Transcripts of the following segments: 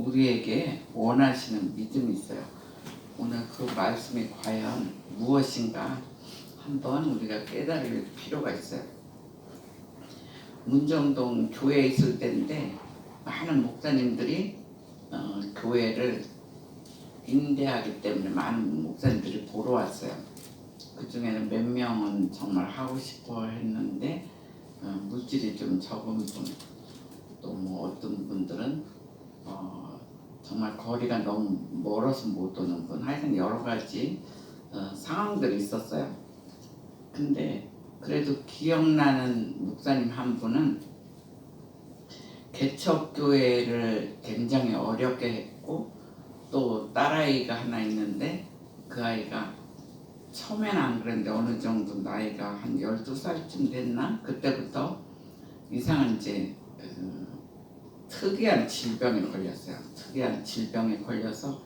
우리에게 원하시는 믿음이 있어요. 오늘 그 말씀이 과연 무엇인가 한번 우리가 깨달을 필요가 있어요. 문정동 교회에 있을 때인데 많은 목사님들이 교회를 임대하기 때문에 많은 목사님들이 보러 왔어요. 그 중에는 몇 명은 정말 하고 싶어 했는데 물질이 좀 적은 분, 또 뭐 어떤 분들은 정말 거리가 너무 멀어서 못 오는 분, 하여튼 여러 가지 상황들이 있었어요. 근데 그래도 기억나는 목사님 한 분은 개척교회를 굉장히 어렵게 했고, 또 딸아이가 하나 있는데 그 아이가 처음에는 안 그랬는데 어느 정도 나이가 한 12살쯤 됐나? 그때부터 이상한 이제 특이한 질병에 걸렸어요. 특이한 질병에 걸려서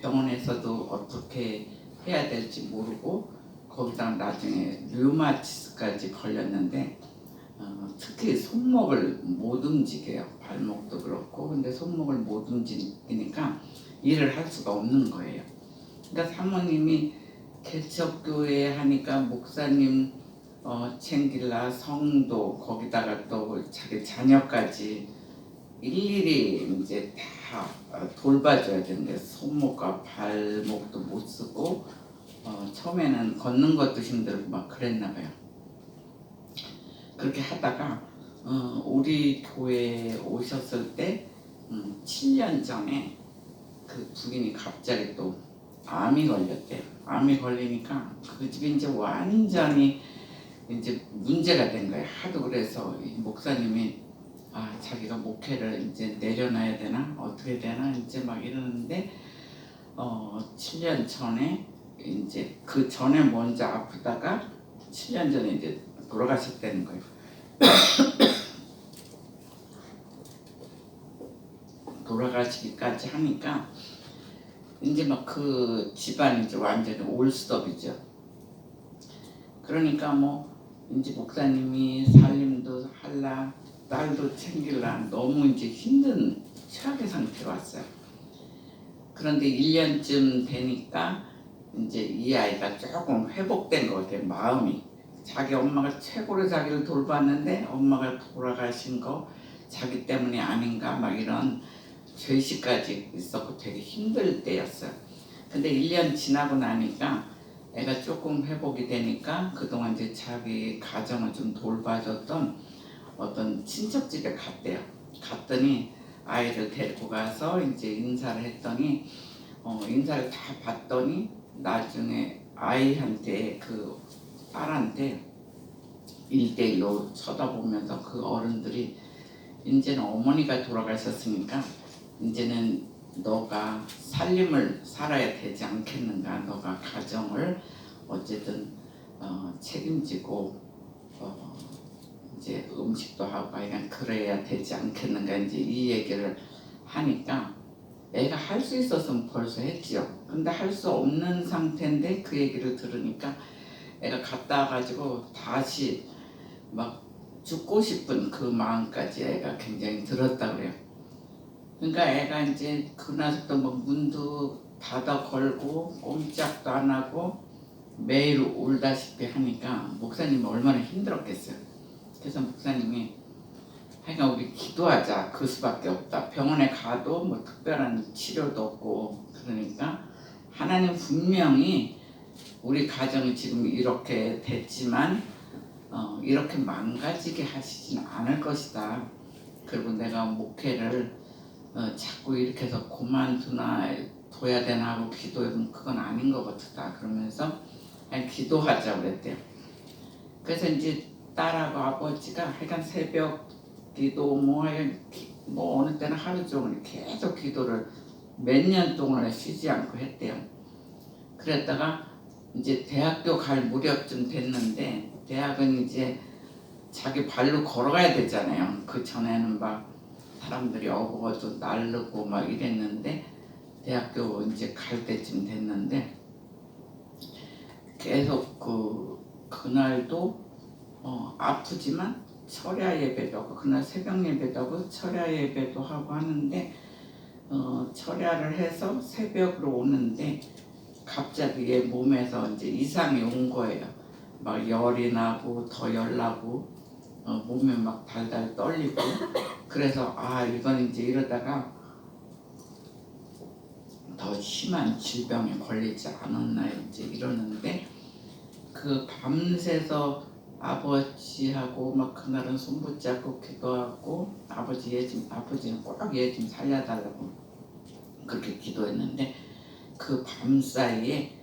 병원에서도 어떻게 해야 될지 모르고, 거기다 나중에 류마티스까지 걸렸는데 특히 손목을 못 움직여요. 발목도 그렇고. 근데 손목을 못 움직이니까 일을 할 수가 없는 거예요. 그러니까 사모님이 개척교회 하니까 목사님 챙길라, 성도, 거기다가 또 자기 자녀까지 일일이 이제 다 돌봐줘야 되는데 손목과 발목도 못 쓰고 처음에는 걷는 것도 힘들고 막 그랬나 봐요. 그렇게 하다가 우리 교회에 오셨을 때 7년 전에 그 부인이 갑자기 또 암이 걸렸대요. 암이 걸리니까 그 집이 이제 완전히 이제 문제가 된 거예요. 하도 그래서 이 목사님이 자기가 목회를 이제 내려놔야 되나 어떻게 되나 이제 막 이러는데 7년 전에 이제 그 전에 먼저 아프다가 7년 전에 이제 돌아가셨다는 거예요. 돌아가시기까지 하니까 이제 막 그 집안이 이제 완전히 올스톱이죠. 그러니까 뭐 이제 목사님이 살림도 할라, 딸도 챙길라, 너무 이제 힘든 최악의 상태로 왔어요. 그런데 1년쯤 되니까 이제 이 아이가 조금 회복된 것 같아요. 마음이. 자기 엄마가 최고로 자기를 돌봤는데 엄마가 돌아가신 거 자기 때문이 아닌가 막 이런 죄의식까지 있었고 되게 힘들 때였어요. 근데 1년 지나고 나니까 애가 조금 회복이 되니까 그동안 이제 자기 가정을 좀 돌봐줬던 어떤 친척집에 갔대요. 갔더니 아이를 데리고 가서 이제 인사를 했더니 인사를 다 받더니 나중에 아이한테 그 딸한테 1대1로 쳐다보면서 그 어른들이 이제는 어머니가 돌아가셨으니까 이제는 너가 살림을 살아야 되지 않겠는가, 너가 가정을 어쨌든 책임지고 이제 음식도 하고 그냥 그래야 되지 않겠는가, 이제 이 얘기를 하니까 애가 할 수 있었으면 벌써 했지요. 근데 할 수 없는 상태인데 그 얘기를 들으니까 애가 갔다 와가지고 다시 막 죽고 싶은 그 마음까지 애가 굉장히 들었다 그래요. 그러니까 애가 이제 그날부터 뭐 문도 닫아 걸고 꼼짝도 안 하고 매일 울다시피 하니까 목사님이 얼마나 힘들었겠어요. 그래서 목사님이 하여간 우리 기도하자, 그 수밖에 없다. 병원에 가도 뭐 특별한 치료도 없고, 그러니까 하나님 분명히 우리 가정이 지금 이렇게 됐지만 이렇게 망가지게 하시진 않을 것이다. 그리고 내가 목회를 자꾸 이렇게 해서 그만둬야 되나 하고 기도해보면 그건 아닌 것 같다. 그러면서 그냥 기도하자 그랬대요. 그래서 이제 딸하고 아버지가 하여간 새벽 기도 뭐 어느 때는 하루 종일 계속 기도를 몇 년 동안 쉬지 않고 했대요. 그랬다가 이제 대학교 갈 무렵쯤 됐는데, 대학은 이제 자기 발로 걸어가야 되잖아요. 그 전에는 막 사람들이 어부어도 날르고 막 이랬는데 대학교 이제 갈 때쯤 됐는데 계속 그날도 아프지만 철야 예배도 하고, 그날 새벽 예배도 하고 철야 예배도 하고 하는데 철야를 해서 새벽으로 오는데 갑자기 얘 몸에서 이제 이상이 온 거예요. 막 열이 나고 더 열 나고 몸이 막 달달 떨리고 그래서 아 이건 이제 이러다가 더 심한 질병에 걸리지 않았나 이제 이러는데 그 밤새서 아버지하고 막 그날은 손붙잡고 기도하고 아버지는 꼭 얘 좀 살려달라고 그렇게 기도했는데 그 밤 사이에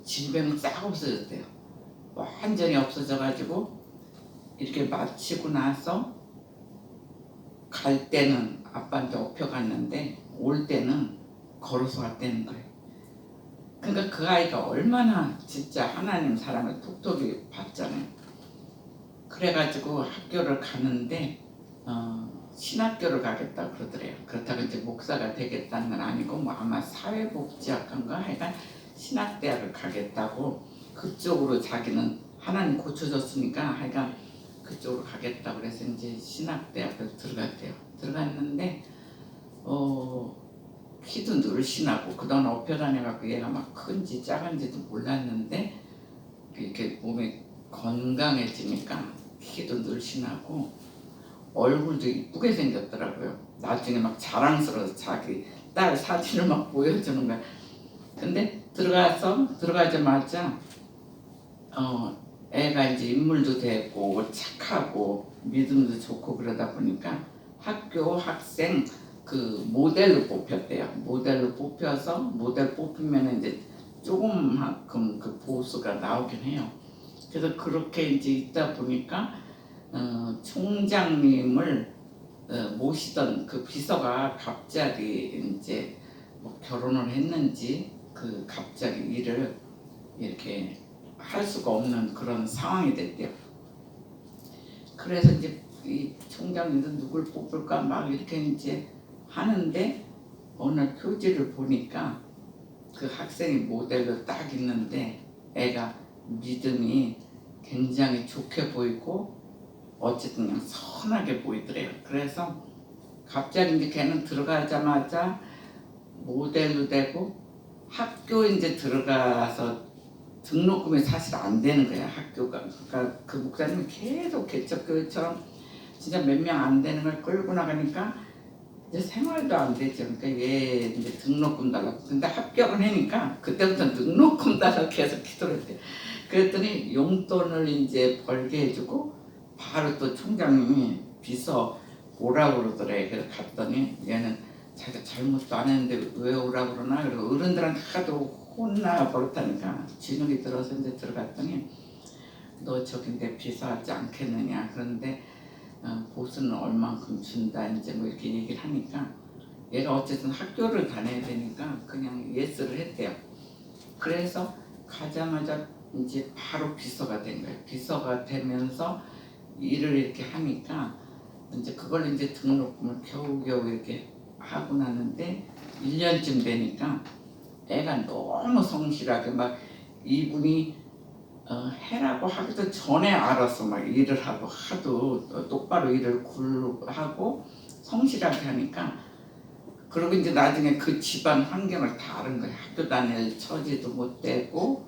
질병이 싹 없어졌대요. 완전히 없어져가지고 이렇게 마치고 나서 갈 때는 아빠한테 업혀갔는데 올 때는 걸어서 왔다는 거예요. 그러니까 그 아이가 얼마나 진짜 하나님 사랑을 톡톡히 받잖아요. 그래가지고 학교를 가는데 신학교를 가겠다 그러더래요. 그렇다고 이제 목사가 되겠다는 건 아니고 뭐 아마 사회복지학과인가 하여간 신학대학을 가겠다고 그쪽으로 자기는 하나님 고쳐줬으니까 하여간 그쪽으로 가겠다고 그래서 이제 신학대학을 들어갔대요. 들어갔는데 키도 늘씬하고 그동안 업혀다녀갖고 얘가 막 큰지 작은지도 몰랐는데 이렇게 몸이 건강해지니까 키도 늘씬하고 얼굴도 이쁘게 생겼더라고요. 나중에 막 자랑스러워서 자기 딸 사진을 막 보여주는 거야. 근데 들어가자마자 애가 이제 인물도 되고 착하고 믿음도 좋고 그러다 보니까 학교 학생 그 모델로 뽑혔대요. 모델로 뽑혀서 모델 뽑히면 이제 조금만큼 그 보수가 나오긴 해요. 그래서 그렇게 이제 있다 보니까 총장님을 모시던 그 비서가 갑자기 이제 뭐 결혼을 했는지 그 갑자기 일을 이렇게 할 수가 없는 그런 상황이 됐대요. 그래서 이제 이 총장님도 누굴 뽑을까 막 이렇게 이제 하는데 어느 표지를 보니까 그 학생이 모델로 딱 있는데 애가 믿음이 굉장히 좋게 보이고 어쨌든 그냥 선하게 보이더래요. 그래서 갑자기 이제 걔는 들어가자마자 모델로 되고 학교 이제 들어가서 등록금이 사실 안 되는 거야 학교가. 그러니까 그 목사님이 계속 개척교회처럼 진짜 몇 명 안 되는 걸 끌고 나가니까 이제 생활도 안 되죠. 그러니까 얘 이제 등록금 달라고. 근데 합격을 하니까 그때부터 등록금 달라고 계속 기도를 했대. 그랬더니 용돈을 이제 벌게 해주고 바로 또 총장님이 비서 오라고 그러더래. 그래서 갔더니 얘는 자기가 잘못도 안 했는데 왜 오라고 그러나? 그리고 어른들한테 하도 혼나 버릇하니까 진흙이 들어서 이제 들어갔더니 너 저기 내 비서하지 않겠느냐. 그런데 보수는 얼만큼 준다 이제 뭐 이렇게 얘기를 하니까 얘가 어쨌든 학교를 다녀야 되니까 그냥 예스를 했대요. 그래서 가자마자 이제 바로 비서가 된 거예요. 비서가 되면서 일을 이렇게 하니까 이제 그걸 이제 등록금을 겨우겨우 이렇게 하고 나는데 1년쯤 되니까 애가 너무 성실하게 막 이분이 해라고 하기도 전에 알아서 막 일을 하고 하도 똑바로 일을 하고 성실하게 하니까 그리고 이제 나중에 그 집안 환경을 다 아는 거야. 학교 다닐 처지도 못 되고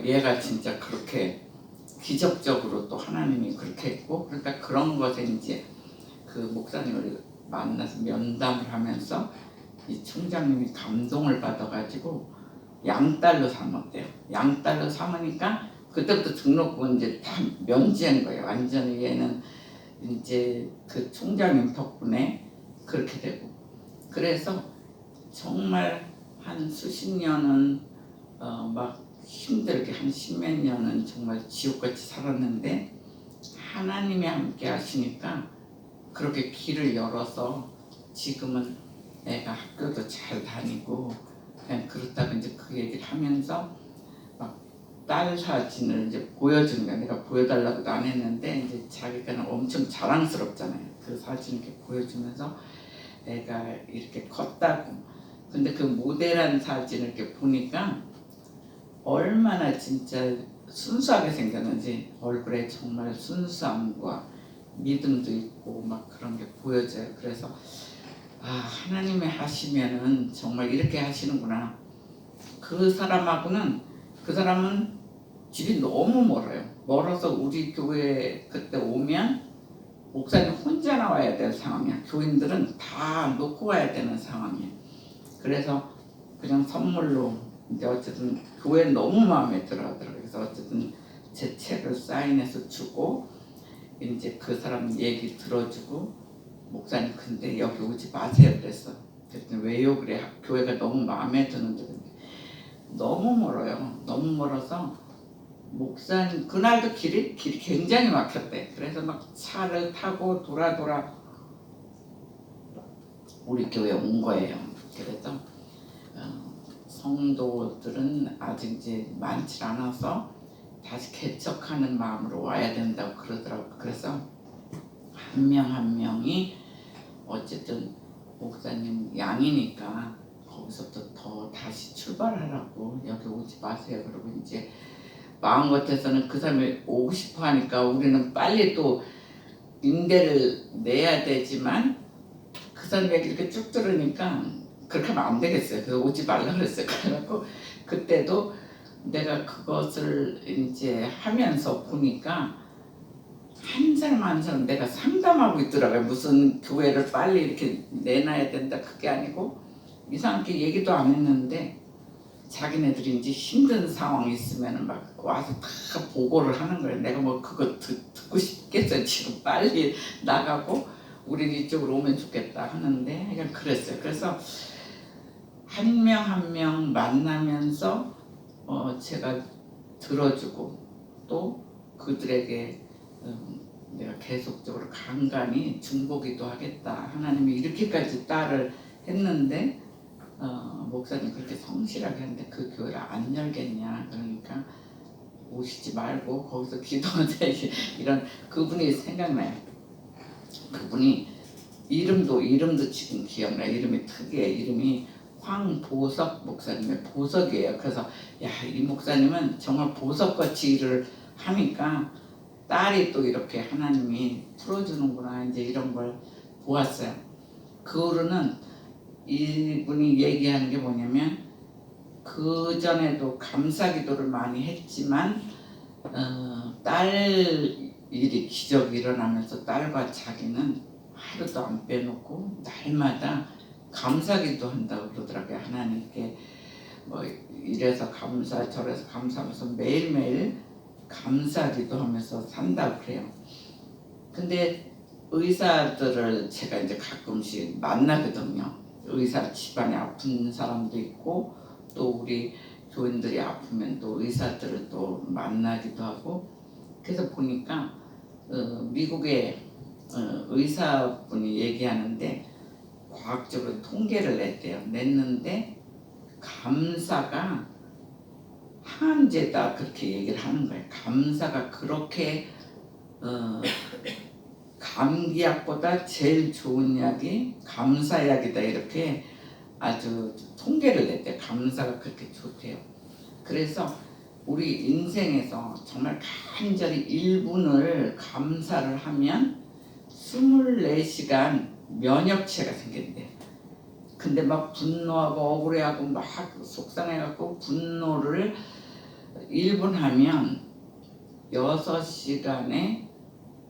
얘가 진짜 그렇게 기적적으로 또 하나님이 그렇게 했고 그러니까 그런 것에 이제 그 목사님을 만나서 면담을 하면서 이 총장님이 감동을 받아가지고 양딸로 삼았대요. 양딸로 삼으니까 그때부터 등록금 이제 다 면제한 거예요. 완전히 얘는 이제 그 총장님 덕분에 그렇게 되고 그래서 정말 한 수십 년은 막 힘들게 한 십몇 년은 정말 지옥같이 살았는데 하나님이 함께 하시니까 그렇게 길을 열어서 지금은 애가 학교도 잘 다니고 그냥 그렇다고 이제 그 얘기를 하면서 막 딸 사진을 이제 보여주는 거야. 내가 보여달라고도 안 했는데 이제 자기가 엄청 자랑스럽잖아요. 그 사진 이렇게 보여주면서 애가 이렇게 컸다고. 근데 그 모델한 사진을 이렇게 보니까 얼마나 진짜 순수하게 생겼는지 얼굴에 정말 순수함과 믿음도 있고 막 그런 게 보여져요. 그래서 하나님이 하시면은 정말 이렇게 하시는구나. 그 사람은 집이 너무 멀어요. 멀어서 우리 교회 그때 오면 목사님 혼자 나와야 될 상황이야. 교인들은 다 놓고 와야 되는 상황이야. 그래서 그냥 선물로 이제 어쨌든 교회 너무 마음에 들어하더라고요. 그래서 어쨌든 제 책을 사인해서 주고 이제 그 사람 얘기 들어주고 목사님 근데 여기 오지 마세요 그랬어. 그랬더니 왜요 그래. 교회가 너무 마음에 드는데 너무 멀어요. 너무 멀어서 목사님 그날도 길이 굉장히 막혔대. 그래서 막 차를 타고 돌아 우리 교회 온 거예요. 그래서 성도들은 아직 이제 많지 않아서 다시 개척하는 마음으로 와야 된다고 그러더라고. 그래서 한 명 한 명이 어쨌든 목사님 양이니까 거기서부터 더 다시 출발하라고 여기 오지 마세요. 그러고 이제 마음 같아서는 그 사람이 오고 싶어 하니까 우리는 빨리 또 임대를 내야 되지만 그 사람 얘기 이렇게 쭉 들으니까 그렇게 하면 안 되겠어요. 그래서 오지 말라 그랬어요. 그래갖고 그때도 내가 그것을 이제 하면서 보니까 한 사람 한 사람 내가 상담하고 있더라고요. 무슨 교회를 빨리 이렇게 내놔야 된다 그게 아니고 이상하게 얘기도 안 했는데 자기네들이 이제 힘든 상황이 있으면 막 와서 다 보고를 하는 거예요. 내가 뭐 그거 듣고 싶겠어요. 지금 빨리 나가고 우린 이쪽으로 오면 좋겠다 하는데 그냥 그랬어요. 그래서 한 명 한 명 만나면서 제가 들어주고 또 그들에게 내가 계속적으로 간간히 중보기도 하겠다. 하나님이 이렇게까지 딸을 했는데 목사님 그렇게 성실하게 하는데 그 교회를 안 열겠냐. 그러니까 오시지 말고 거기서 기도하세요. 이런 그분이 생각나요. 그분이 이름도 지금 기억나요. 이름이 특이해. 이름이 황보석 목사님의 보석이에요. 그래서 이 목사님은 정말 보석같이 일을 하니까 딸이 또 이렇게 하나님이 풀어주는구나 이제 이런 걸 보았어요. 그 후로는 이분이 얘기하는 게 뭐냐면 그 전에도 감사기도를 많이 했지만 딸 일이 기적이 일어나면서 딸과 자기는 하루도 안 빼놓고 날마다 감사기도 한다고 그러더라고요. 하나님께 뭐 이래서 감사 저래서 감사하면서 매일매일 감사기도 하면서 산다고 그래요. 근데 의사들을 제가 이제 가끔씩 만나거든요. 의사 집안에 아픈 사람도 있고 또 우리 교인들이 아프면 또 의사들을 또 만나기도 하고 그래서 보니까 미국의 의사분이 얘기하는데 과학적으로 통계를 냈는데 감사가 항암제다 그렇게 얘기를 하는 거예요. 감사가 그렇게 감기약보다 제일 좋은 약이 감사약이다 이렇게 아주 통계를 냈대요. 감사가 그렇게 좋대요. 그래서 우리 인생에서 정말 간절히 1분을 감사를 하면 24시간 면역체가 생긴대. 근데 막 분노하고 억울해하고 막 속상해갖고 분노를 1분 하면 6시간에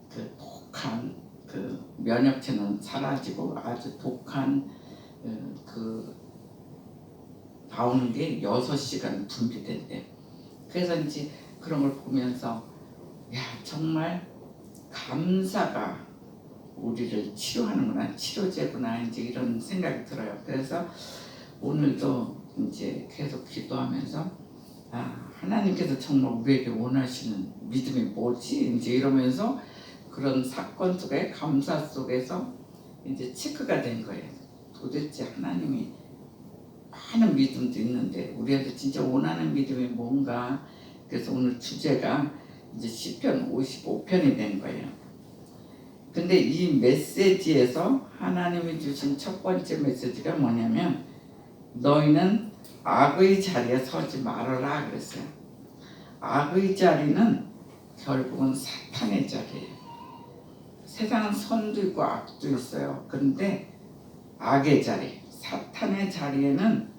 그 독한 그 면역체는 사라지고 아주 독한 그 나오는 게 6시간 분비된대. 그래서 이제 그런 걸 보면서 정말 감사가 우리를 치료하는구나, 치료제구나 이제 이런 생각이 들어요. 그래서 오늘도 이제 계속 기도하면서 하나님께서 정말 우리에게 원하시는 믿음이 뭐지? 이제 이러면서 그런 사건 속에 감사 속에서 이제 체크가 된 거예요. 도대체 하나님이 많은 믿음도 있는데 우리한테 진짜 원하는 믿음이 뭔가. 그래서 오늘 주제가 이제 시편 55편이 된 거예요. 근데 이 메시지에서 하나님이 주신 첫 번째 메시지가 뭐냐면 너희는 악의 자리에 서지 말아라 그랬어요. 악의 자리는 결국은 사탄의 자리예요. 세상은 선도 있고 악도 있어요. 그런데 악의 자리, 사탄의 자리에는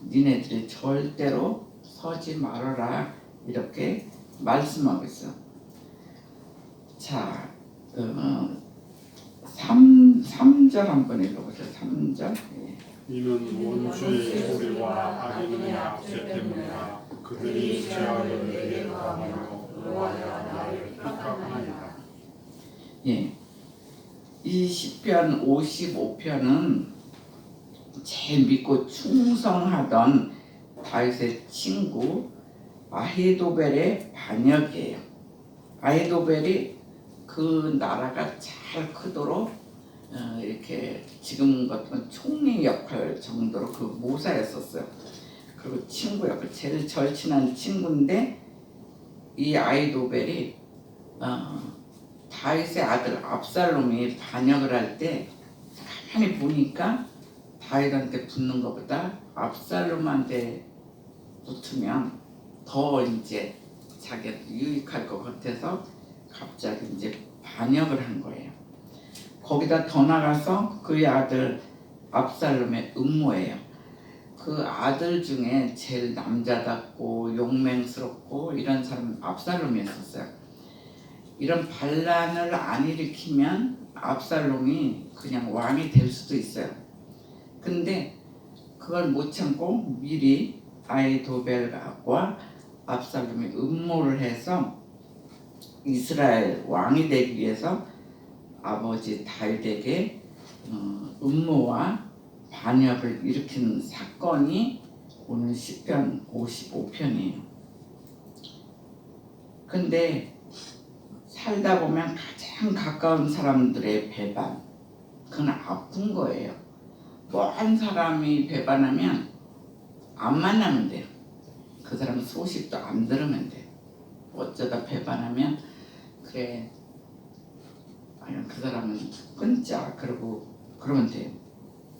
니네들이 절대로 서지 말아라 이렇게 말씀하고 있어. 자, 3절 한번 읽어보세요. 3절. 이는 원수의 소리와 악인의 악죄 때문이라. 그들이 죄악을 내게 가하며 노하여 나를 핍박하나이다. 예, 이 시편 55편은 제일 믿고 충성하던 다윗의 친구 아히도벨의 반역이에요. 아히도벨이 그 나라가 잘 크도록 이렇게 지금 같은 총리 역할 정도로 그 모사였었어요. 그리고 친구 역할, 제일 절친한 친구인데 이 아히도벨이 다윗의 아들 압살롬이 반역을 할 때 가만히 보니까 다윗한테 붙는 것보다 압살롬한테 붙으면 더 이제 자기한테 유익할 것 같아서 갑자기 이제 반역을 한 거예요. 거기다 더 나가서 그의 아들 압살롬의 음모예요. 그 아들 중에 제일 남자답고 용맹스럽고 이런 사람은 압살롬이었어요. 이런 반란을 안 일으키면 압살롬이 그냥 왕이 될 수도 있어요. 근데 그걸 못 참고 미리 아히도벨과 압살롬이 음모를 해서 이스라엘 왕이 되기 위해서 아버지 다윗에게 음모와 반역을 일으킨 사건이 오늘 시편 55편이에요. 근데 살다 보면 가장 가까운 사람들의 배반, 그건 아픈 거예요. 한 사람이 배반하면 안 만나면 돼요. 그 사람 소식도 안 들으면 돼요. 어쩌다 배반하면 그래, 아니 그 사람은 끊자 그러면 돼요.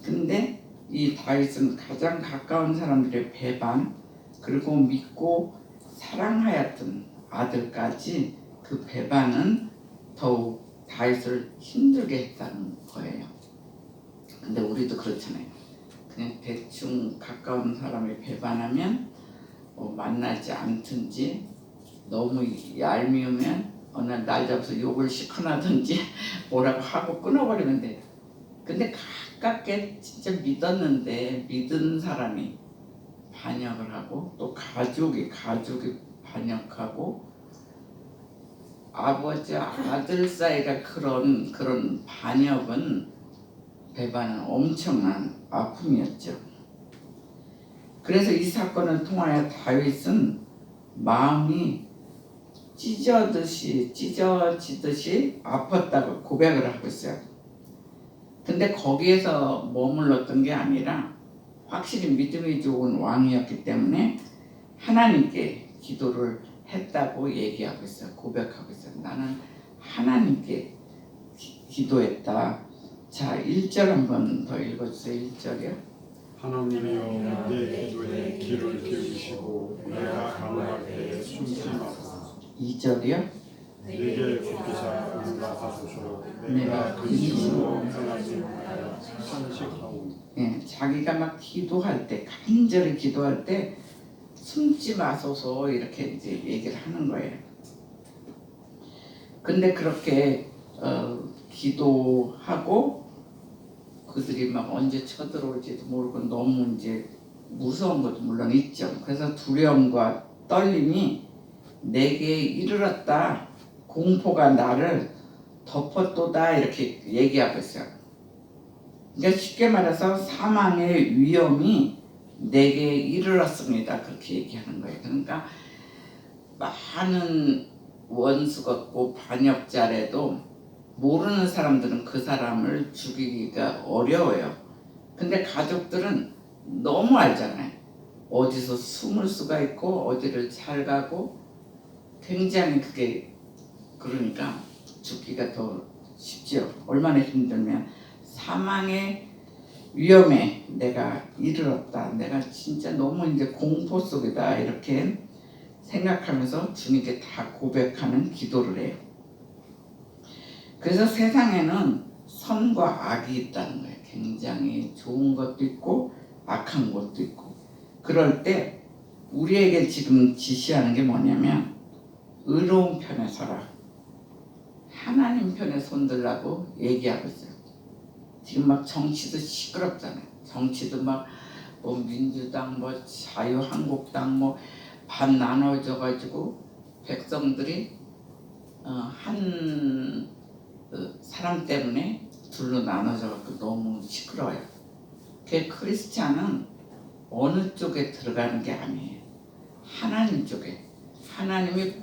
근데 이 다윗은 가장 가까운 사람들의 배반, 그리고 믿고 사랑하였던 아들까지 그 배반은 더욱 다윗을 힘들게 했다는 거예요. 근데 우리도 그렇잖아요. 그냥 대충 가까운 사람이 배반하면 만나지 않든지 너무 얄미우면 어느 날 잡아서 욕을 시켜나든지 뭐라고 하고 끊어버리면 돼요. 근데 가깝게 진짜 믿었는데 믿은 사람이 반역을 하고 또 가족이 반역하고 아버지 아들 사이가 그런 반역은 배반은 엄청난 아픔이었죠. 그래서 이 사건을 통하여 다윗은 마음이 찢어지듯이 아팠다고 고백을 하고 있어요. 근데 거기에서 머물렀던 게 아니라 확실히 믿음이 좋은 왕이었기 때문에 하나님께 기도를 했다고 얘기하고 있어요. 고백하고 있어요. 나는 하나님께 기도했다. 자, 1절 한번 더 읽어주세요. 1절이요. 하나님이여 내 기도에 귀를 기울이시고 내가 간구할 때 숨지 마소서. 2절이요. 내게 붙이사 응답하소서. 네. 내가 근심으로 행하지 못하여 탄식하오니. 네, 자기가 막 기도할 때 간절히 기도할 때 숨지 마소서 이렇게 이제 얘기를 하는 거예요. 근데 그렇게 기도하고 그들이 막 언제 쳐들어올지도 모르고 너무 이제 무서운 것도 물론 있죠. 그래서 두려움과 떨림이 내게 이르렀다. 공포가 나를 덮었도다 이렇게 얘기하고 있어요. 그러니까 쉽게 말해서 사망의 위험이 내게 이르렀습니다. 그렇게 얘기하는 거예요. 그러니까 많은 원수 같고 반역자래도 모르는 사람들은 그 사람을 죽이기가 어려워요. 근데 가족들은 너무 알잖아요. 어디서 숨을 수가 있고 어디를 잘 가고 굉장히 그게 그러니까 죽기가 더 쉽죠. 얼마나 힘들면 사망의 위험에 내가 이르렀다. 내가 진짜 너무 이제 공포 속이다. 이렇게 생각하면서 주님께 다 고백하는 기도를 해요. 그래서 세상에는 선과 악이 있다는 거예요. 굉장히 좋은 것도 있고 악한 것도 있고, 그럴 때 우리에게 지금 지시하는 게 뭐냐면 의로운 편에 서라, 하나님 편에 손들라고 얘기하고 있어요. 지금 막 정치도 시끄럽잖아요. 정치도 막 뭐 민주당, 뭐 자유한국당 뭐 반 나눠져 가지고 백성들이 한 사람 때문에 둘로 나눠져 갖고 너무 시끄러워요. 그 크리스찬은 어느 쪽에 들어가는 게 아니에요. 하나님 쪽에, 하나님이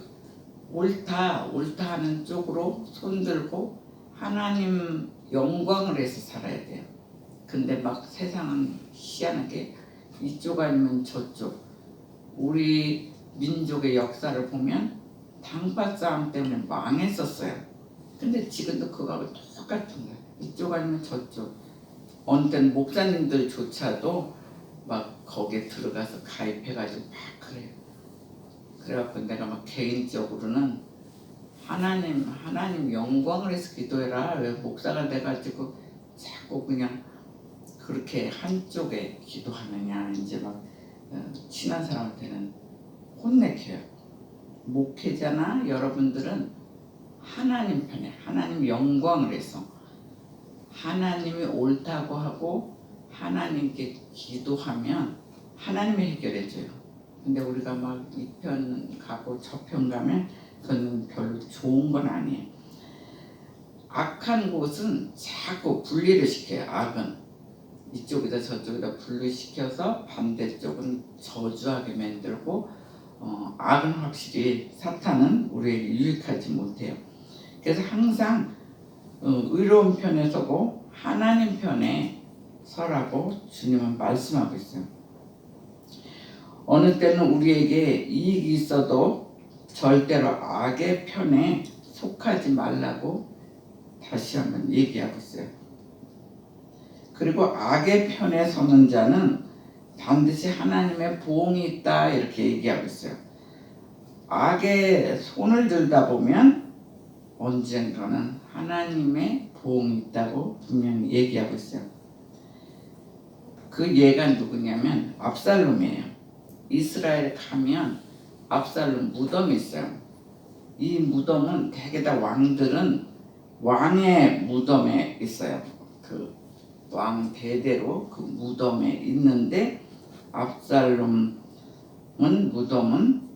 옳다 하는 쪽으로 손들고 하나님 영광을 해서 살아야 돼요. 근데 막 세상은 희한하게 이쪽 아니면 저쪽, 우리 민족의 역사를 보면 당파 싸움 때문에 망했었어요. 근데 지금도 그거하고 똑같은 거예요. 이쪽 아니면 저쪽. 어느 때는 목사님들조차도 막 거기에 들어가서 가입해가지고 막 그래요. 그래갖고 내가 막 개인적으로는 하나님 영광을 해서 기도해라. 왜 목사가 돼가지고 자꾸 그냥 그렇게 한쪽에 기도하느냐. 이제 막 친한 사람한테는 혼내켜요. 목회자나 여러분들은 하나님 편에, 하나님 영광을 해서 하나님이 옳다고 하고 하나님께 기도하면 하나님이 해결해줘요. 근데 우리가 막 이 편 가고 저 편 가면 그건 별로 좋은 건 아니에요. 악한 곳은 자꾸 분리를 시켜요. 악은 이쪽이다 저쪽이다 분리시켜서 반대쪽은 저주하게 만들고, 악은 확실히 사탄은 우리에게 유익하지 못해요. 그래서 항상 의로운 편에 서고 하나님 편에 서라고 주님은 말씀하고 있어요. 어느 때는 우리에게 이익이 있어도 절대로 악의 편에 속하지 말라고 다시 한번 얘기하고 있어요. 그리고 악의 편에 서는 자는 반드시 하나님의 보응이 있다 이렇게 얘기하고 있어요. 악에 손을 들다 보면 언젠가는 하나님의 보응이 있다고 분명히 얘기하고 있어요. 그 얘가 누구냐면 압살롬이에요. 이스라엘 가면 압살롬 무덤이 있어요. 이 무덤은 대개 다 왕들은 왕의 무덤에 있어요. 그 왕 대대로 그 무덤에 있는데 압살롬은 무덤은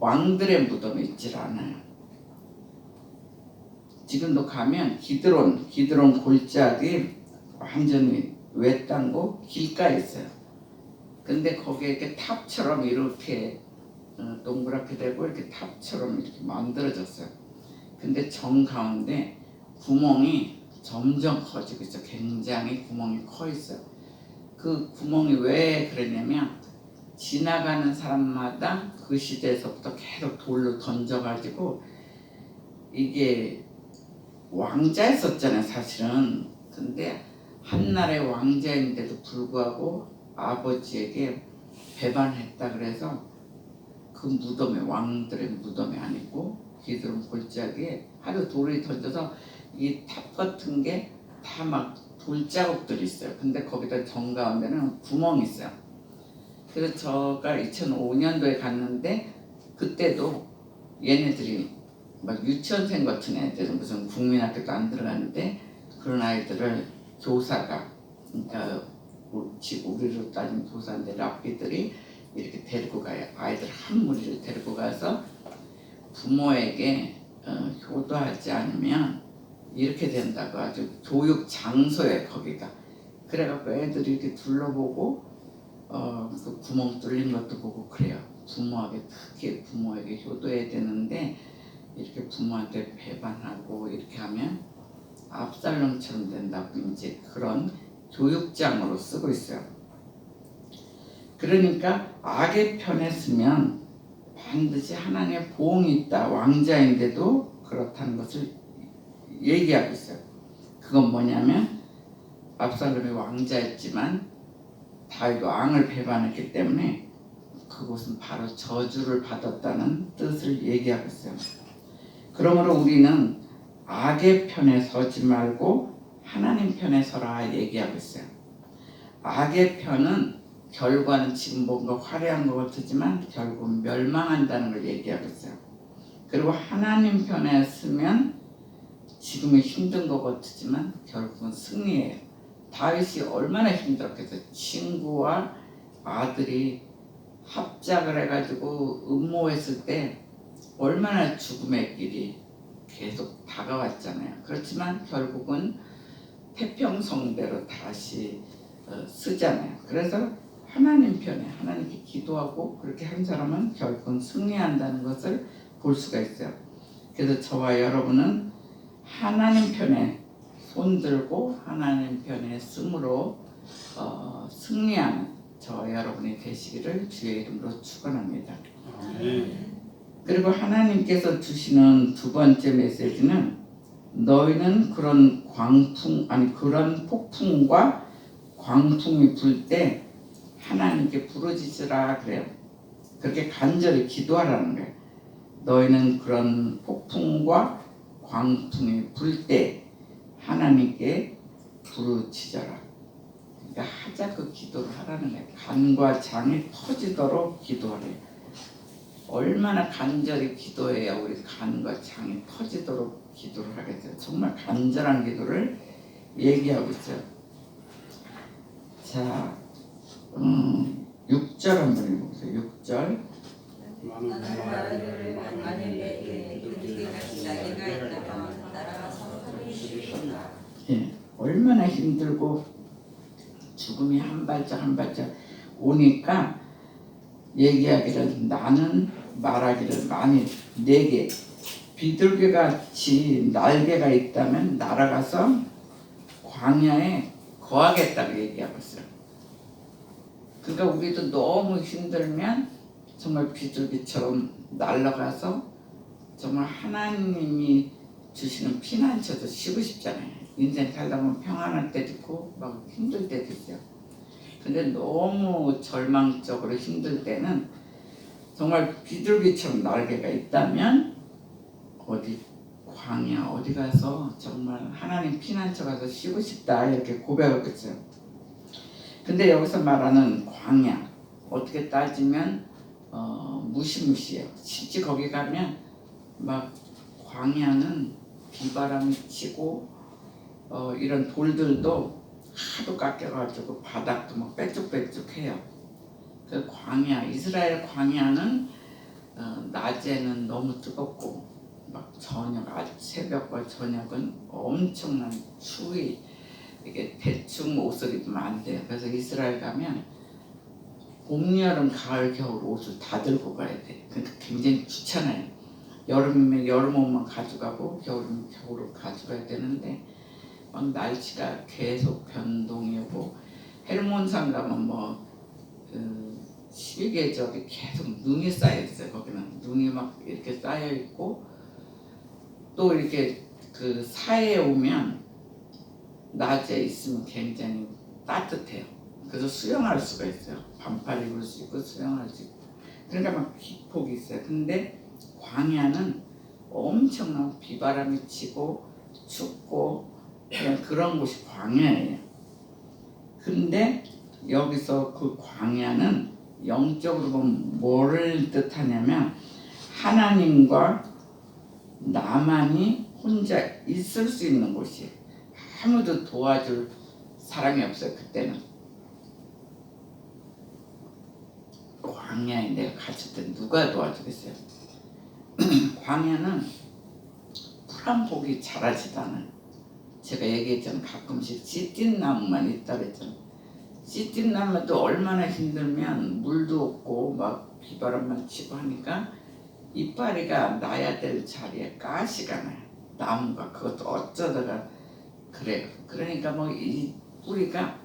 왕들의 무덤에 있질 않아요. 지금도 가면 기드론 골짜기 완전히 외딴 곳 길가에 있어요. 근데 거기에 이렇게 탑처럼 이렇게 동그랗게 되고 이렇게 탑처럼 이렇게 만들어졌어요. 근데 정 가운데 구멍이 점점 커지고 있어요. 굉장히 구멍이 커 있어요. 그 구멍이 왜 그러냐면 지나가는 사람마다 그 시대에서부터 계속 돌로 던져가지고, 이게 왕자였었잖아요 사실은. 근데 한나라의 왕자인데도 불구하고 아버지에게 배반했다 그래서 그 무덤에, 왕들의 무덤에 안 있고 기드론 골짜기에 하도 돌을 던져서 이 탑 같은 게 다 막 돌자국들이 있어요. 근데 거기다 정가운데는 구멍이 있어요. 그래서 제가 2005년도에 갔는데 그때도 얘네들이 막 유치원생 같은 애들은 무슨 국민학교도 안 들어가는데 그런 아이들을 교사가, 그러니까 우리로 따지면 교사인데 랍비들이 이렇게 데리고 가요. 아이들 한 무리를 데리고 가서 부모에게 효도하지 않으면 이렇게 된다고, 아주 교육 장소에 거기가. 그래갖고 애들이 이렇게 둘러보고 그 구멍 뚫린 것도 보고 그래요. 특히 부모에게 효도해야 되는데 이렇게 부모한테 배반하고 이렇게 하면 압살롬처럼 된다고 이제 그런 교육장으로 쓰고 있어요. 그러니까 악의 편에 서면 반드시 하나님의 보응이 있다. 왕자인데도 그렇다는 것을 얘기하고 있어요. 그건 뭐냐면 압살롬이 왕자였지만 다윗 왕을 배반했기 때문에 그곳은 바로 저주를 받았다는 뜻을 얘기하고 있어요. 그러므로 우리는 악의 편에 서지 말고 하나님 편에 서라 얘기하고 있어요. 악의 편은 결과는 지금 뭔가 화려한 것 같지만 결국 멸망한다는 걸 얘기하고 있어요. 그리고 하나님 편에 서면 지금은 힘든 것 같지만 결국은 승리해요. 다윗이 얼마나 힘들었겠어요. 친구와 아들이 합작을 해가지고 음모했을 때 얼마나 죽음의 길이 계속 다가왔잖아요. 그렇지만 결국은 태평성대로 다시 쓰잖아요. 그래서 하나님 편에 하나님께 기도하고 그렇게 한 사람은 결국은 승리한다는 것을 볼 수가 있어요. 그래서 저와 여러분은 하나님 편에 손들고 하나님 편에 쓰므로 승리하는 저와 여러분이 되시기를 주의 이름으로 축원합니다. 아멘. 그리고 하나님께서 주시는 두 번째 메시지는 너희는 그런 그런 폭풍과 광풍이 불 때 하나님께 부르짖으라 그래요. 그렇게 간절히 기도하라는 거예요. 너희는 그런 폭풍과 광풍이 불 때 하나님께 부르짖어라. 그러니까 하자 그 기도를 하라는 거예요. 간과 장이 터지도록 기도하래요. 얼마나 간절히 기도해야 우리 간과 장이 터지도록 기도를 하겠어요. 정말 간절한 기도를 얘기하고 있어요. 자, 6절 한번 읽어보세요. 6절. 많은 말을 많은 예, 얼마나 힘들고 죽음이 한 발짝 한 발짝 오니까 얘기하기를 나는 말하기를 만일 내게 비둘기같이 날개가 있다면 날아가서 광야에 거하겠다고 얘기하고 있어요. 그러니까 우리도 너무 힘들면 정말 비둘기처럼 날아가서 정말 하나님이 주시는 피난처도 쉬고 싶잖아요. 인생 살다 보면 평안할 때도 있고 막 힘들 때도 있어요. 근데 너무 절망적으로 힘들 때는 정말 비둘기처럼 날개가 있다면 어디 광야 어디 가서 정말 하나님 피난처 가서 쉬고 싶다 이렇게 고백했어요. 근데 여기서 말하는 광야 어떻게 따지면 무시무시해요. 실제 거기 가면 막 광야는 비바람이 치고 이런 돌들도 하도 깎여가지고 바닥도 막 빼쭉빼쭉해요. 그 광야 이스라엘 광야는 낮에는 너무 뜨겁고 막 새벽과 저녁은 엄청난 추위 이게 대충 옷을 입으면 안 돼요. 그래서 이스라엘 가면 봄, 여름, 가을, 겨울 옷을 다 들고 가야 돼. 그러니까 굉장히 귀찮아요. 여름이면 여름 옷만 가져가고 겨울이면 겨울 옷 가져가야 되는데 막 날씨가 계속 변동이 오고 헬몬산 가면 뭐 12계절이 계속 눈이 쌓여 있어요. 거기는 눈이 막 이렇게 쌓여 있고 또 이렇게 그 사해에 오면 낮에 있으면 굉장히 따뜻해요. 그래서 수영할 수가 있어요. 반팔 입을 수 있고 수영할 수 있고. 그러니까 막 기폭이 있어요. 근데 광야는 엄청난 비바람이 치고 춥고 그런 곳이 광야예요. 근데 여기서 그 광야는 영적으로 보면 뭐를 뜻하냐면 하나님과 나만이 혼자 있을 수 있는 곳이에요. 아무도 도와줄 사람이 없어요. 그때는 광야에 내가 갇힐 때 누가 도와주겠어요. 광야는 풀 한 폭이 자라지도 않아요. 제가 얘기했잖아요. 가끔씩 씨띠나무만 있다 그랬잖아요. 씨띠나무도 얼마나 힘들면 물도 없고 막 비바람만 치고 하니까 이파리가 나야 될 자리에 가시가 나요. 나무가 그것도 어쩌다가 그래요. 그러니까 뭐 이 뿌리가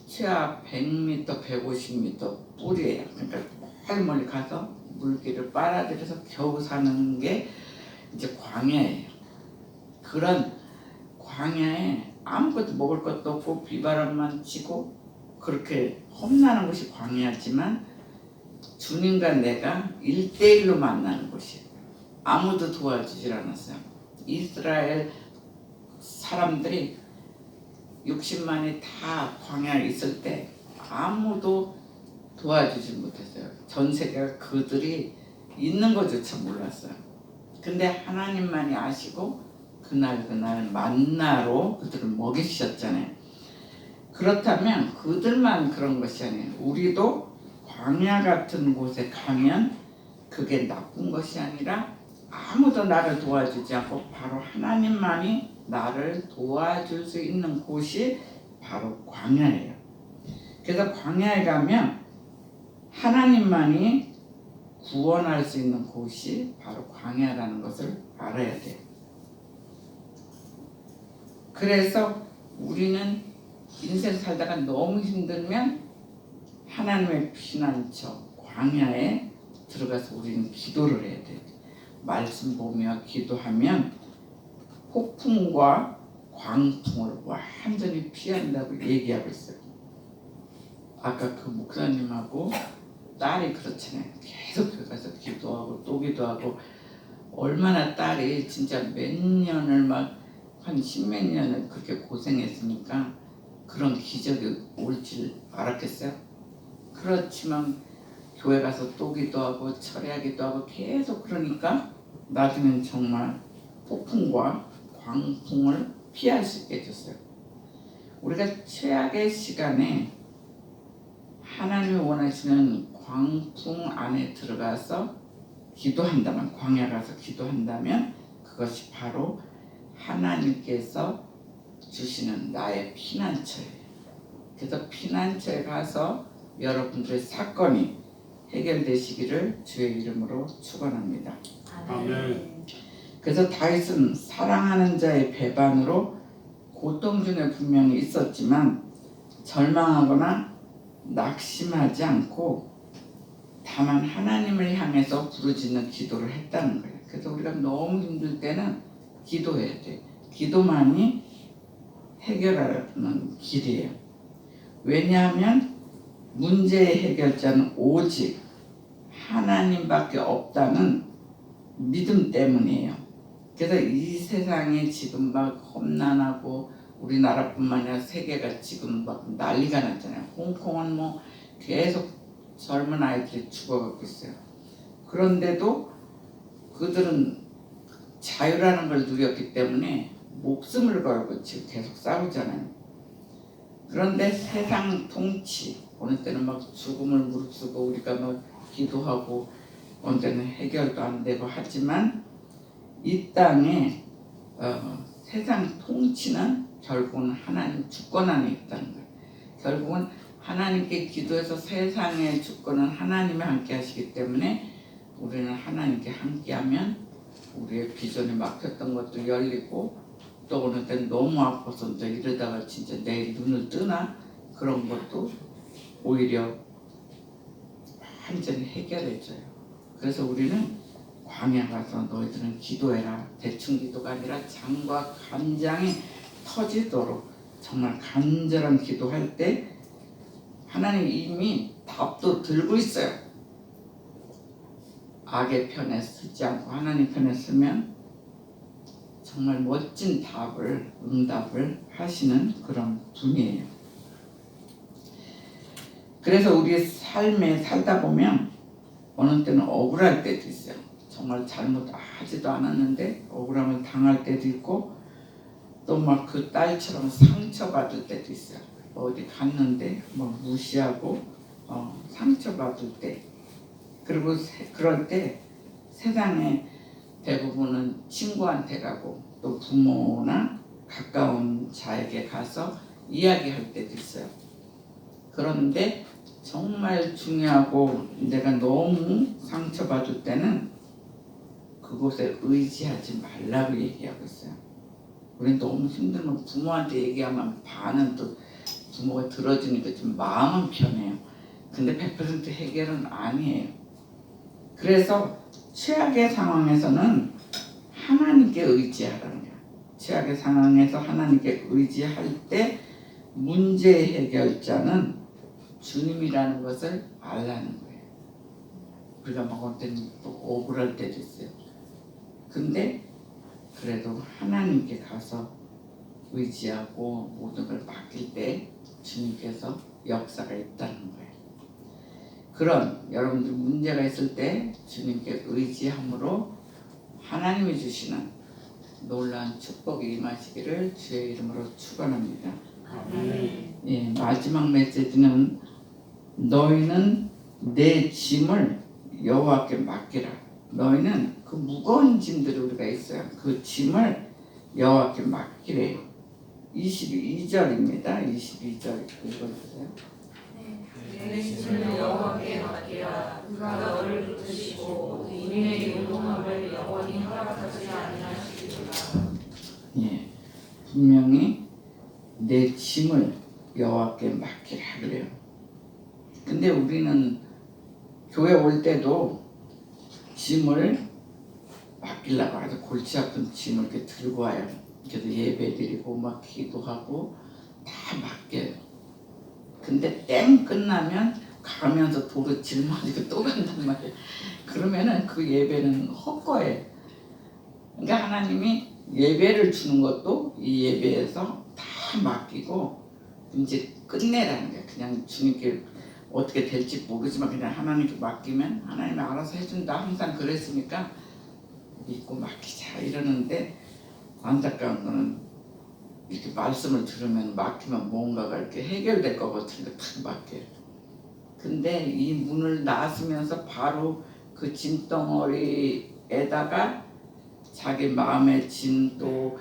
최하 100m, 150m 뿌리예요. 그러니까 멀리 가서 물기를 빨아들여서 겨우 사는 게 이제 광야예요. 그런 광야에 아무것도 먹을 것도 없고 비바람만 치고 그렇게 험난한 곳이 광야지만 주님과 내가 1대1로 만나는 곳이에요. 아무도 도와주질 않았어요. 이스라엘 사람들이 60만이 다 광야에 있을 때 아무도 도와주지 못했어요. 전 세계가 그들이 있는 것조차 몰랐어요. 근데 하나님만이 아시고 그날 만나로 그들을 먹이셨잖아요. 그렇다면 그들만 그런 것이 아니에요. 우리도 광야 같은 곳에 가면 그게 나쁜 것이 아니라 아무도 나를 도와주지 않고 바로 하나님만이 나를 도와줄 수 있는 곳이 바로 광야예요. 그래서 광야에 가면 하나님만이 구원할 수 있는 곳이 바로 광야라는 것을 알아야 돼요. 그래서 우리는 인생 살다가 너무 힘들면 하나님의 피난처 광야에 들어가서 우리는 기도를 해야 돼요. 말씀 보며 기도하면 폭풍과 광풍을 완전히 피한다고 얘기하고 있어요. 아까 그 목사님하고 딸이 그렇잖아요. 계속 들어가서 기도하고 또 기도하고 얼마나 딸이 진짜 몇 년을 막 한 십몇 년을 그렇게 고생했으니까 그런 기적이 올 줄 알았겠어요? 그렇지만 교회 가서 또 기도하고 철야기도 하고 계속 그러니까 나중엔 정말 폭풍과 광풍을 피할 수 있게 해줬어요. 우리가 최악의 시간에 하나님이 원하시는 광풍 안에 들어가서 기도한다면, 광야 가서 기도한다면 그것이 바로 하나님께서 주시는 나의 피난처예요. 그래서 피난처에 가서 여러분들의 사건이 해결되시기를 주의 이름으로 축원합니다. 아멘. 그래서 다윗은 사랑하는 자의 배반으로 고통 중에 분명히 있었지만 절망하거나 낙심하지 않고 다만 하나님을 향해서 부르짖는 기도를 했다는 거예요. 그래서 우리가 너무 힘들 때는 기도해야 돼. 기도만이 해결하는 길이에요. 왜냐하면 문제의 해결자는 오직 하나님밖에 없다는 믿음 때문이에요. 그래서 이 세상에 지금 막 험난하고 우리나라뿐만 아니라 세계가 지금 막 난리가 났잖아요. 홍콩은 뭐 계속 젊은 아이들이 죽어가고 있어요. 그런데도 그들은 자유라는 걸 누렸기 때문에 목숨을 걸고 지금 계속 싸우잖아요. 그런데 세상 통치, 어느 때는 막 죽음을 무릅쓰고 우리가 뭐 기도하고 어느 때는 해결도 안 되고 하지만 이 땅에 세상 통치는 결국은 하나님 주권 안에 있다는 거예요. 결국은 하나님께 기도해서 세상의 주권은 하나님이 함께 하시기 때문에 우리는 하나님께 함께하면 우리의 비전이 막혔던 것도 열리고 또 어느 때는 너무 아파서 이제 이러다가 진짜 내일 눈을 뜨나 그런 것도 오히려 완전히 해결해줘요. 그래서 우리는 광야 가서 너희들은 기도해라. 대충 기도가 아니라 장과 간장이 터지도록 정말 간절한 기도할 때 하나님 이미 답도 들고 있어요. 악의 편에 서지 않고 하나님 편에 서면 정말 멋진 답을, 응답을 하시는 그런 분이에요. 그래서 우리 삶에 살다 보면 어느 때는 억울할 때도 있어요. 정말 잘못하지도 않았는데 억울함을 당할 때도 있고 또 막 그 딸처럼 상처받을 때도 있어요. 어디 갔는데 막 무시하고 상처받을 때 그리고 그럴 때 세상에 대부분은 친구한테 가고 또 부모나 가까운 자에게 가서 이야기할 때도 있어요. 그런데 정말 중요하고 내가 너무 상처받을 때는 그곳에 의지하지 말라고 얘기하고 있어요. 우리는 너무 힘들면 부모한테 얘기하면 반은 또 부모가 들어주니까 좀 마음은 편해요. 근데 100% 해결은 아니에요. 그래서 최악의 상황에서는 하나님께 의지하라는 거예요. 최악의 상황에서 하나님께 의지할 때 문제 해결자는 주님이라는 것을 알라는 거예요. 우리가 막 어떤 때는 또 억울할 때도 있어요. 근데 그래도 하나님께 가서 의지하고 모든 걸 맡길 때 주님께서 역사가 있다는 거예요. 그런 여러분들 문제가 있을 때 주님께 의지함으로 하나님이 주시는 놀라운 축복이 임하시기를 주의 이름으로 축원합니다. 아멘. 예, 마지막 메시지는 너희는 내 짐을 여호와께 맡기라. 너희는 그 무거운 짐들이 우리가 있어요. 그 짐을 여호와께 맡기래요. 22절입니다. 22절 읽어주세요. 내 짐을 여호와께 맡기라. 그가 너를 붙드시고 인의 용통함을 영원히 허락하지 아니하시리라. 예, 분명히 내 짐을 여호와께 맡기라 그래요. 근데 우리는 교회 올 때도 짐을 맡기려고 아주 골치 아픈 짐을 이렇게 들고 와요. 그래서 예배 드리고 막 기도하고 다 맡겨요. 근데 땡 끝나면 가면서 도로 짊어지고 또 간단 말이에요. 그러면은 그 예배는 헛거예요. 그러니까 하나님이 예배를 주는 것도 이 예배에서 다 맡기고 이제 끝내라는 거예요. 그냥 주님께 어떻게 될지 모르지만 그냥 하나님께 맡기면 하나님이 알아서 해준다. 항상 그랬으니까 믿고 맡기자 이러는데 안타까운 거는 이렇게 말씀을 들으면 맡기면 뭔가가 이렇게 해결될 것 같은데 탁 맡겨요. 근데 이 문을 나서면서 바로 그 짐덩어리에다가 자기 마음의 짐 또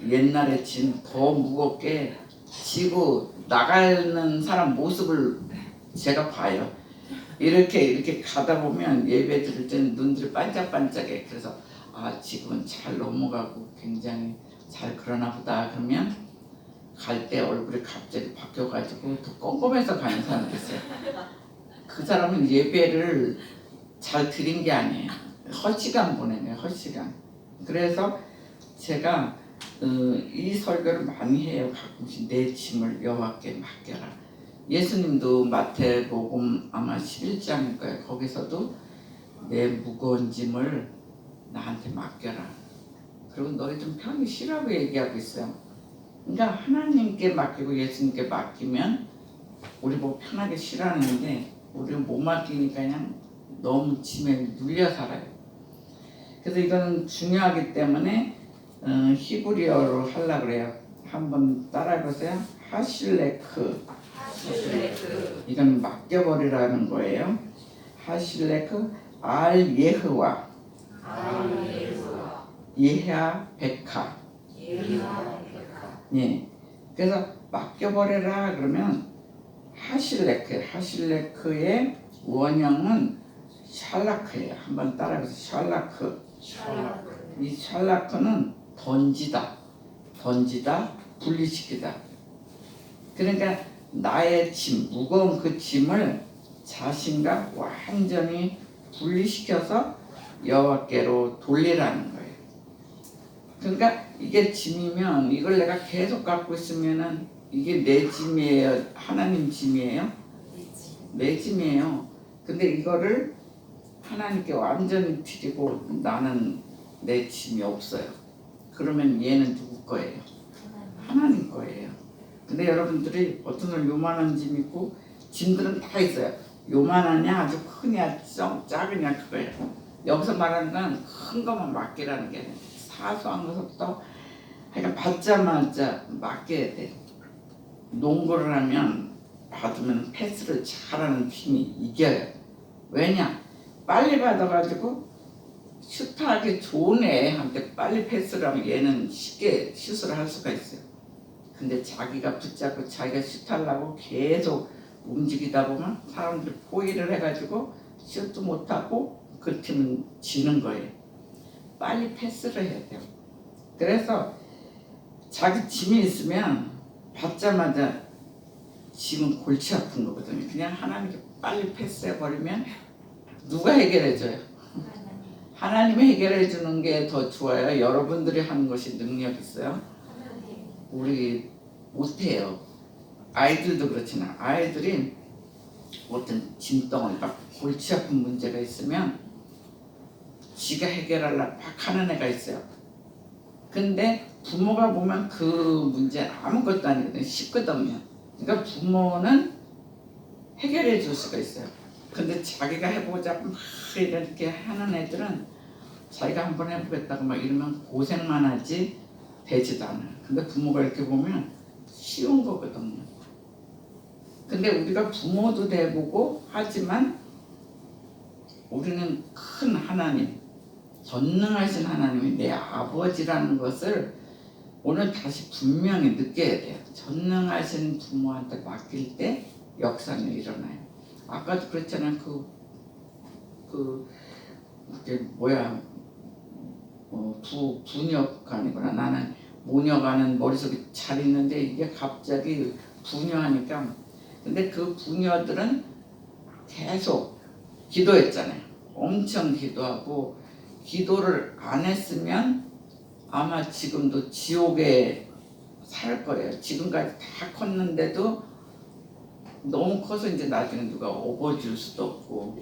옛날의 짐 더 무겁게 지고 나가는 사람 모습을 제가 봐요. 이렇게 가다 보면 예배 드릴 때는 눈들이 반짝반짝해. 그래서 아 지금은 잘 넘어가고 굉장히 잘 그러나 보다. 그러면 갈 때 얼굴이 갑자기 바뀌어가지고 더 꼼꼼해서 가는 사람도 있어요. 그 사람은 예배를 잘 드린 게 아니에요. 헛시간 보내네요. 헛시간. 그래서 제가 이 설교를 많이 해요. 가끔씩 내 짐을 여호와께 맡겨라. 예수님도 마태복음 아마 11장일 거예요. 거기서도 내 무거운 짐을 나한테 맡겨라. 그리고 너희 좀 편히 쉬라고 얘기하고 있어요. 그러니까 하나님께 맡기고 예수님께 맡기면 우리 뭐 편하게 쉬라는데 우리는 못 맡기니까 그냥 너무 짐에 눌려 살아요. 그래서 이거는 중요하기 때문에 히브리어로 하려고 그래요. 한번 따라해보세요. 하실레크. 이건 맡겨버리라는 거예요. 하실레크 알 예흐와 예하 베카. 예. 그래서 맡겨버려라 그러면 하실레크의 원형은 샬라크예요. 한번 따라해보세요. 샬라크. 이 샬라크는 던지다, 분리시키다. 그러니까 나의 짐, 무거운 그 짐을 자신과 완전히 분리시켜서 여호와께로 돌리라는 거예요. 그러니까 이게 짐이면 이걸 내가 계속 갖고 있으면은 이게 내 짐이에요? 하나님 짐이에요? 내 짐이에요. 근데 이거를 하나님께 완전히 드리고 나는 내 짐이 없어요. 그러면 얘는 누구 거예요? 하나님 거예요. 근데 여러분들이 어떤 날 요만한 짐 있고 짐들은 다 있어요. 요만하냐 아주 크냐 작으냐 그거예요. 여기서 말하는 건 큰 것만 맡기라는 게 아니에요. 사소한 것부터 그러니까 받자마자 맡겨야 돼. 농구를 하면 받으면 패스를 잘하는 팀이 이겨요. 왜냐? 빨리 받아가지고 슛하기 좋은 애한테 빨리 패스를 하면 얘는 쉽게 슛을 할 수가 있어요. 근데 자기가 붙잡고 자기가 슛하려고 계속 움직이다 보면 사람들이 포위를 해가지고 슛도 못하고 그 팀은 지는 거예요. 빨리 패스를 해야 돼요. 그래서 자기 짐이 있으면 받자마자 짐은 골치 아픈 거거든요. 그냥 하나님께 빨리 패스해버리면 누가 해결해줘요? 하나님이 해결해 주는 게 더 좋아요. 여러분들이 하는 것이 능력 있어요. 우리 못해요. 아이들도 그렇지만 아이들이 어떤 짐덩어리 막 골치 아픈 문제가 있으면 지가 해결하려고 막 하는 애가 있어요. 근데 부모가 보면 그 문제 아무것도 아니거든요. 쉽거든요. 그러니까 부모는 해결해 줄 수가 있어요. 근데 자기가 해보자 막 이렇게 하는 애들은 자기가 한번 해보겠다고 막 이러면 고생만 하지 되지도 않아요. 근데 부모가 이렇게 보면 쉬운 거거든요. 근데 우리가 부모도 돼보고 하지만 우리는 큰 하나님, 전능하신 하나님이 내 아버지라는 것을 오늘 다시 분명히 느껴야 돼요. 전능하신 부모한테 맡길 때 역사는 일어나요. 아까도 그랬잖아요. 이게 뭐야, 부녀가 아니구나. 나는 모녀가는 머릿속에 잘 있는데 이게 갑자기 부녀하니까. 근데 그 부녀들은 계속 기도했잖아요. 엄청 기도하고 기도를 안 했으면 아마 지금도 지옥에 살 거예요. 지금까지 다 컸는데도 너무 커서 이제 나중에 누가 업어줄 수도 없고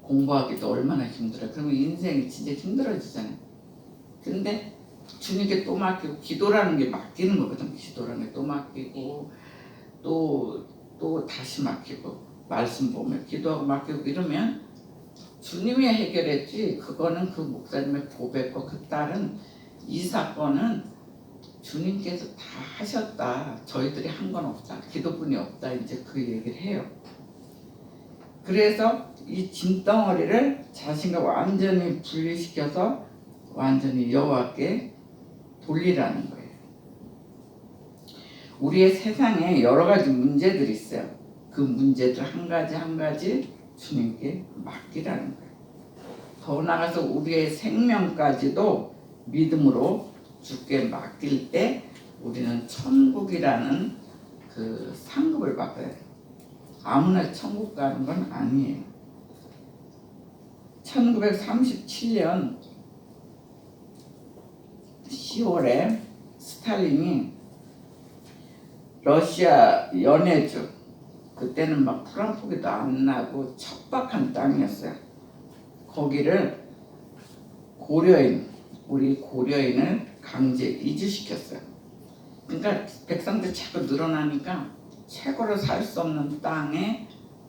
공부하기도 얼마나 힘들어요. 그러면 인생이 진짜 힘들어지잖아요. 근데 주님께 또 맡기고 기도라는 게 맡기는 거거든. 기도라는 게 또 맡기고 또 다시 맡기고 말씀 보면 기도하고 맡기고 이러면 주님이 해결했지. 그거는 그 목사님의 고백과 그 딸은 이 사건은 주님께서 다 하셨다. 저희들이 한 건 없다. 기도뿐이 없다. 이제 그 얘기를 해요. 그래서 이 짐덩어리를 자신과 완전히 분리시켜서 완전히 여호와께 돌리라는 거예요. 우리의 세상에 여러 가지 문제들이 있어요. 그 문제들 한 가지 주님께 맡기라는 거예요. 더 나아가서 우리의 생명까지도 믿음으로 주께 맡길 때 우리는 천국이라는 그 상급을 받아요. 아무나 천국 가는 건 아니에요. 1937년 10월에 스탈린이 러시아 연해주, 그때는 막 프랑포기도 안 나고 척박한 땅이었어요. 거기를 우리 고려인을 강제 이주시켰어요. 그러니까 백성들 자꾸 늘어나니까 최고로 살 수 없는 땅에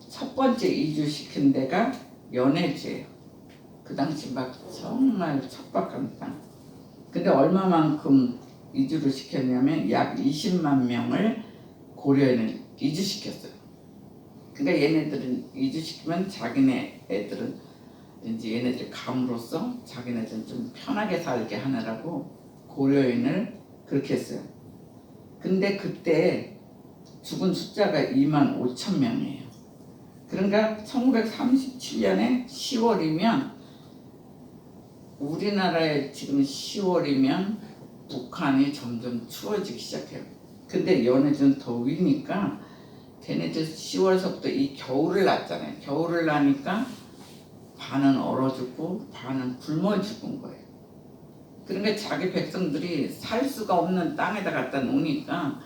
첫 번째 이주시킨 데가 연해주예요. 그 당시 막 정말 척박한 땅. 근데 얼마만큼 이주를 시켰냐면 약 20만 명을 고려인을 이주시켰어요. 그러니까 얘네들은 이주시키면 자기네 애들은 이제 얘네들이 감으로써 자기네들은 좀 편하게 살게 하느라고 고려인을 그렇게 했어요. 근데 그때 죽은 숫자가 2만 5천 명이에요. 그러니까 1937년에 10월이면 우리나라에 지금 10월이면 북한이 점점 추워지기 시작해요. 근데 연해주는 더위니까 걔네들 10월서부터 이 겨울을 났잖아요. 겨울을 나니까 반은 얼어 죽고 반은 굶어 죽은 거예요. 그러니까 자기 백성들이 살 수가 없는 땅에다 갖다 놓으니까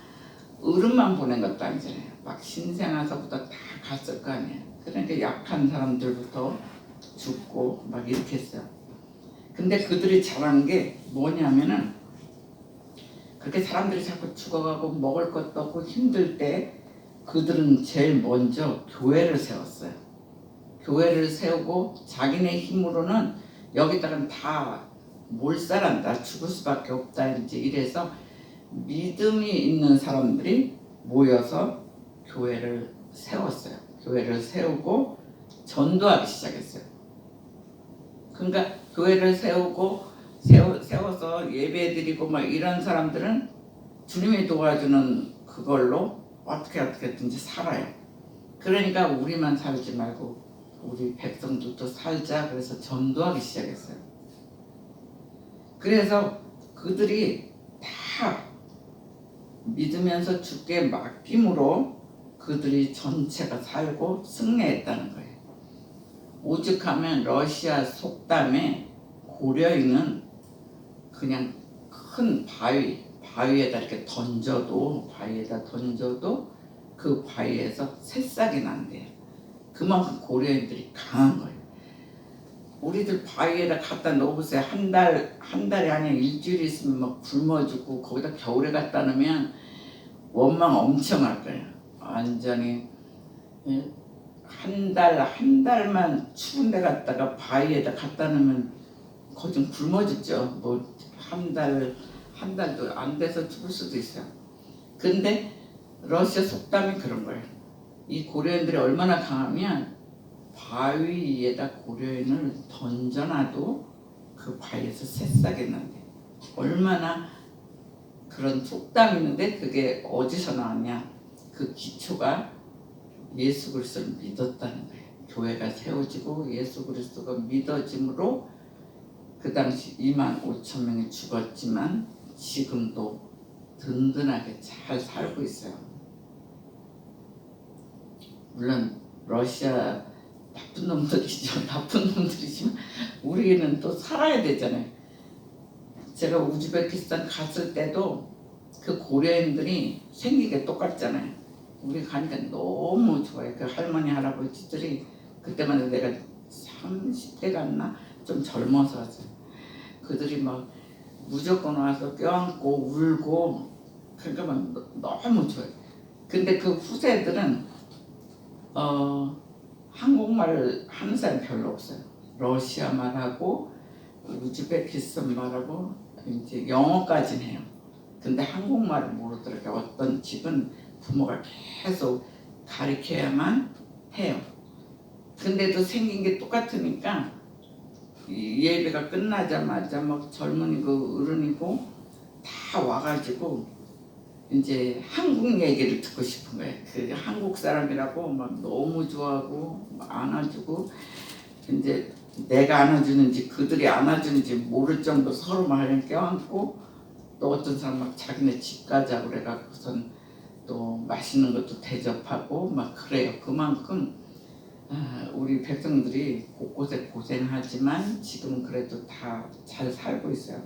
어른만 보낸 것도 아니잖아요. 막 신생아서부터 다 갔을 거 아니에요. 그러니까 약한 사람들부터 죽고 막 이렇게 했어요. 근데 그들이 잘한 게 뭐냐면은 그렇게 사람들이 자꾸 죽어가고 먹을 것도 없고 힘들 때 그들은 제일 먼저 교회를 세웠어요. 교회를 세우고 자기네 힘으로는 여기다가 다 몰살한다, 죽을 수밖에 없다, 이제 이래서 믿음이 있는 사람들이 모여서 교회를 세웠어요. 교회를 세우고 전도하기 시작했어요. 그러니까 교회를 세워서 예배드리고 막 이런 사람들은 주님이 도와주는 그걸로 어떻게든지 살아요. 그러니까 우리만 살지 말고 우리 백성들도 살자, 그래서 전도하기 시작했어요. 그래서 그들이 다 믿으면서 주께 맡김으로 그들이 전체가 살고 승리했다는 거예요. 오죽하면 러시아 속담에 고려인은 그냥 큰 바위에다 이렇게 던져도 그 바위에서 새싹이 난대요. 그만큼 고려인들이 강한 거예요. 우리들 바위에다 갖다 넣어보세요. 한 달이 아니라 일주일 있으면 막 굶어 죽고 거기다 겨울에 갖다 놓으면 원망 엄청 할 거예요. 완전히 한 달만 추운 데 갔다가 바위에다 갖다 놓으면 거의 좀 굶어 죽죠. 뭐 한 달도 안 돼서 죽을 수도 있어요. 근데 러시아 속담이 그런 거예요. 이 고려인들이 얼마나 강하면 바위 위에다 고려인을 던져놔도 그 바위에서 새싹이 난대. 얼마나 그런 속담이 있는데 그게 어디서 나왔냐? 그 기초가 예수 그리스도를 믿었다는 거예요. 교회가 세워지고 예수 그리스도가 믿어짐으로 그 당시 25,000명이 죽었지만 지금도 든든하게 잘 살고 있어요. 물론 러시아 나쁜 놈들이죠. 나쁜 놈들이지만 우리는 또 살아야 되잖아요. 제가 우즈베키스탄 갔을 때도 그 고려인들이 생긴 게 똑같잖아요. 우리 가니까 너무 좋아요. 그 할머니 할아버지들이 그때만 해도 내가 30대 갔나? 좀 젊어서 왔어요. 그들이 막 무조건 와서 껴안고 울고 그러니까 막 너무 좋아요. 근데 그 후세들은 한국말을 하는 사람이 별로 없어요. 러시아 말하고 우즈베키스탄 말하고 이제 영어까지는 해요. 근데 한국말을 모르더라고요. 어떤 집은 부모가 계속 가르쳐야만 해요. 근데도 생긴 게 똑같으니까 이 예배가 끝나자마자 막 젊은이고 어른이고 다 와가지고 이제 한국 얘기를 듣고 싶은 거예요. 그 한국 사람이라고 막 너무 좋아하고 막 안아주고 이제 내가 안아주는지 그들이 안아주는지 모를 정도 서로 막 껴안고 또 어떤 사람 막 자기네 집 가자고 그래갖고선 또 맛있는 것도 대접하고 막 그래요. 그만큼 우리 백성들이 곳곳에 고생하지만 지금은 그래도 다 잘 살고 있어요.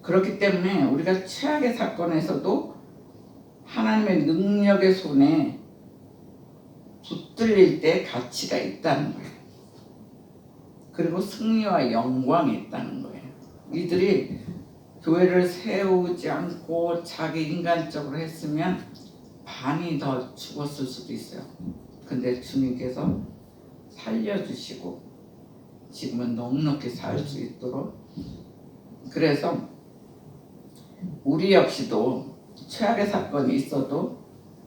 그렇기 때문에 우리가 최악의 사건에서도 하나님의 능력의 손에 붙들릴 때 가치가 있다는 거예요. 그리고 승리와 영광이 있다는 거예요. 이들이 교회를 세우지 않고 자기 인간적으로 했으면 반이 더 죽었을 수도 있어요. 근데 주님께서 살려주시고 지금은 넉넉히 살 수 있도록 그래서 우리 역시도 최악의 사건이 있어도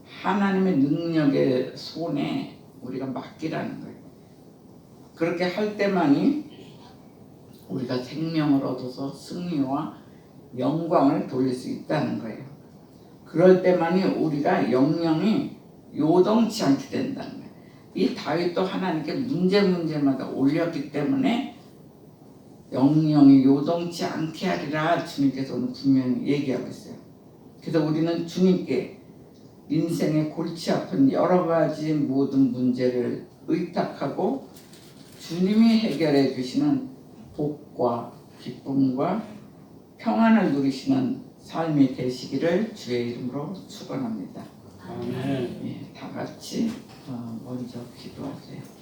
하나님의 능력의 손에 우리가 맡기라는 거예요. 그렇게 할 때만이 우리가 생명을 얻어서 승리와 영광을 돌릴 수 있다는 거예요. 그럴 때만이 우리가 영영이 요동치 않게 된다는 거예요. 이 다윗도 하나님께 문제마다 올렸기 때문에 영영이 요동치 않게 하리라 주님께서 오늘 분명히 얘기하고 있어요. 그래서 우리는 주님께 인생의 골치 아픈 여러 가지 모든 문제를 의탁하고 주님이 해결해 주시는 복과 기쁨과 평안을 누리시는 삶이 되시기를 주의 이름으로 축원합니다. 아멘. 다 같이 먼저 기도하세요.